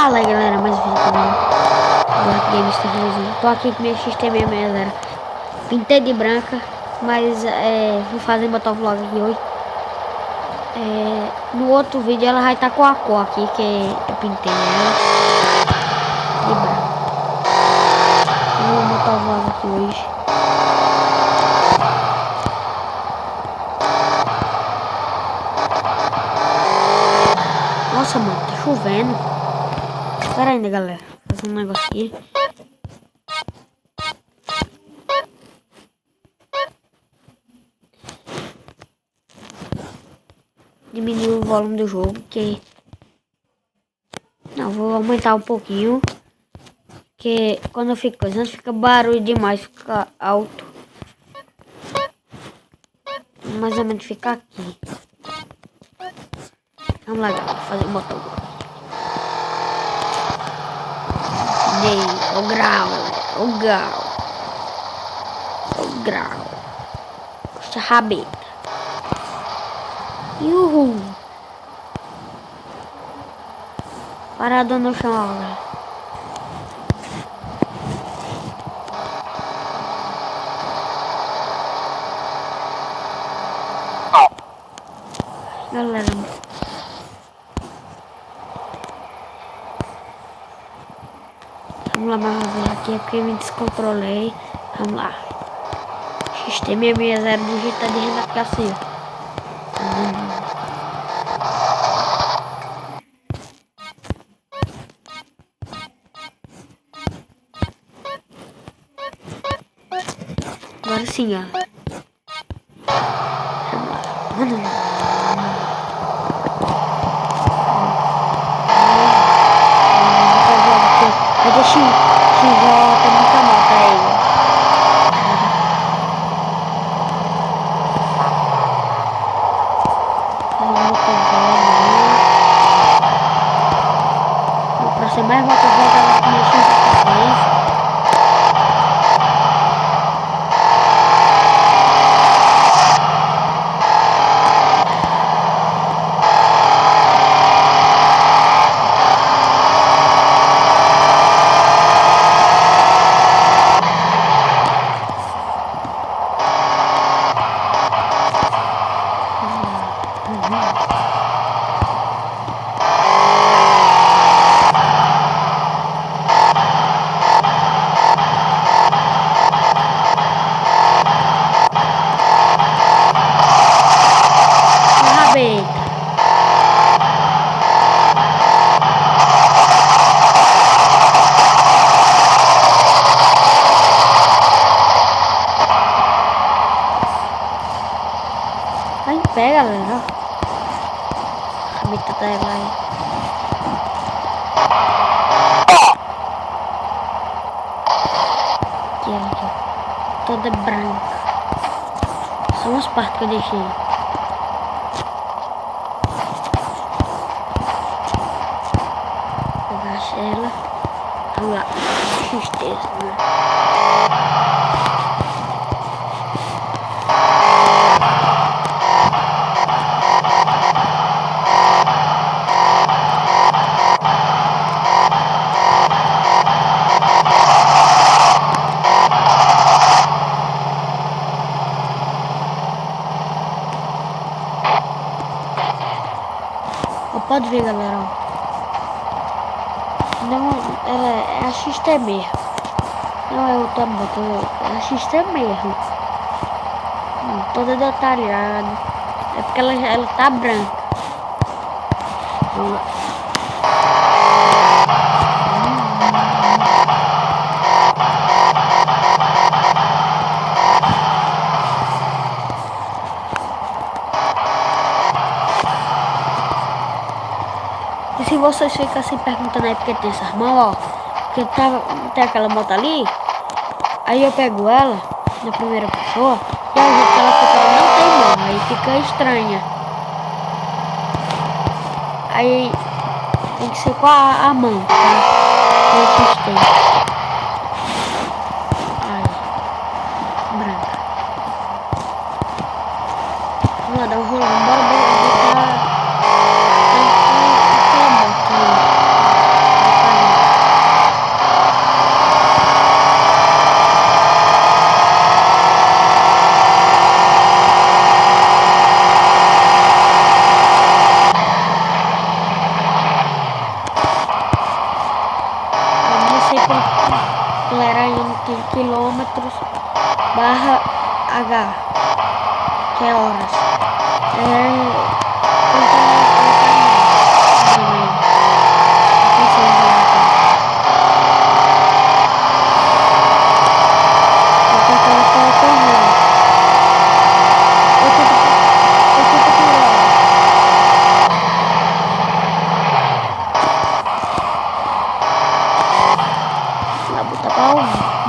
Fala aí galera, mais um vídeo do canal Black Games Televisão. Tô aqui com minha XT660. Pintei de branca, mas vou fazer motovlog aqui hoje. No outro vídeo ela vai estar com a cor aqui, que eu pintei ela de branca. Vou motovlog aqui hoje. Nossa mano, tá chovendo. Espera ainda galera, fazer um negócio aqui. Diminuir o volume do jogo, que não, vou aumentar um pouquinho, que quando eu fico coisando fica barulho demais, fica alto. Mais ou menos fica aqui. Vamos lá galera, fazer o motor. O grau, o grau, o grau. Puxa a rabeta. Uhul. Parado no chão, galera. Galera, vamos lá mais uma vez aqui, é porque me descontrolei. Vamos lá. XT660 digita de renda aqui assim. Agora sim, ó. Vamos lá. Vai deixar que volta muita moto aí. Pra ser mais motovlog, eu vou mexer com vocês. Vai em pé, galera. A meta tá lá aí. Aqui, aqui. Toda branca. Só umas partes que eu deixei. Agacha ela. Vamos lá. Tristeza, né? Pode ver, galera. Não, ela é a XT mesmo. Não é outra moto, é a XT mesmo. Toda detalhada. É porque ela tá branca. Vamos lá. E se vocês ficam se perguntando aí porque tem essas mãos, ó, porque tem aquela moto ali, aí eu pego ela na primeira pessoa, e aí eu ela não tem mão, aí fica estranha. Aí tem que ser com a mão, tá? Não assustei. Aí, branca. Vamos lá, dar um rolê, bora. quilômetros barra H, que é horas.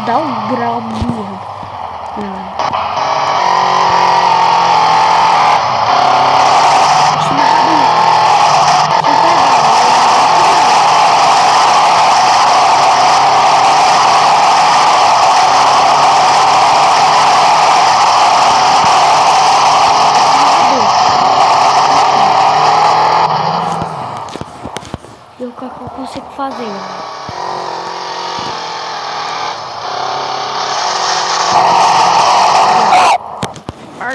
Dá um grau mesmo. E o que eu consigo fazer?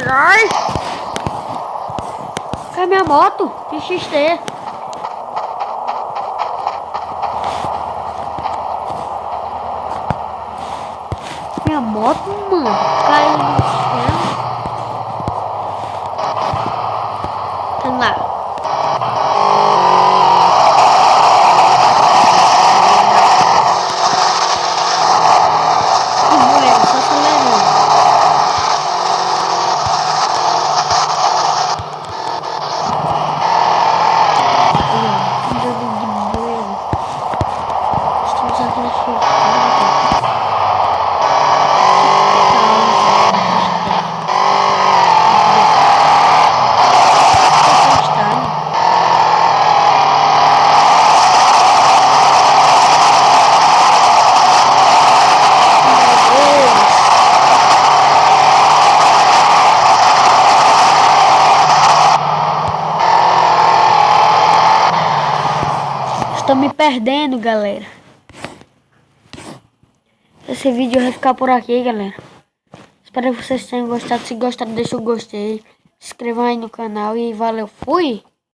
Ai! Cadê minha moto? XT. Minha moto, mano, caiu no chão. Tá lá. Só acelerando. Estamos aqui na frente. Estou me perdendo, galera. Esse vídeo vai ficar por aqui, galera. Espero que vocês tenham gostado. Se gostaram, deixa o gostei. Se inscrevam aí no canal e valeu. Fui!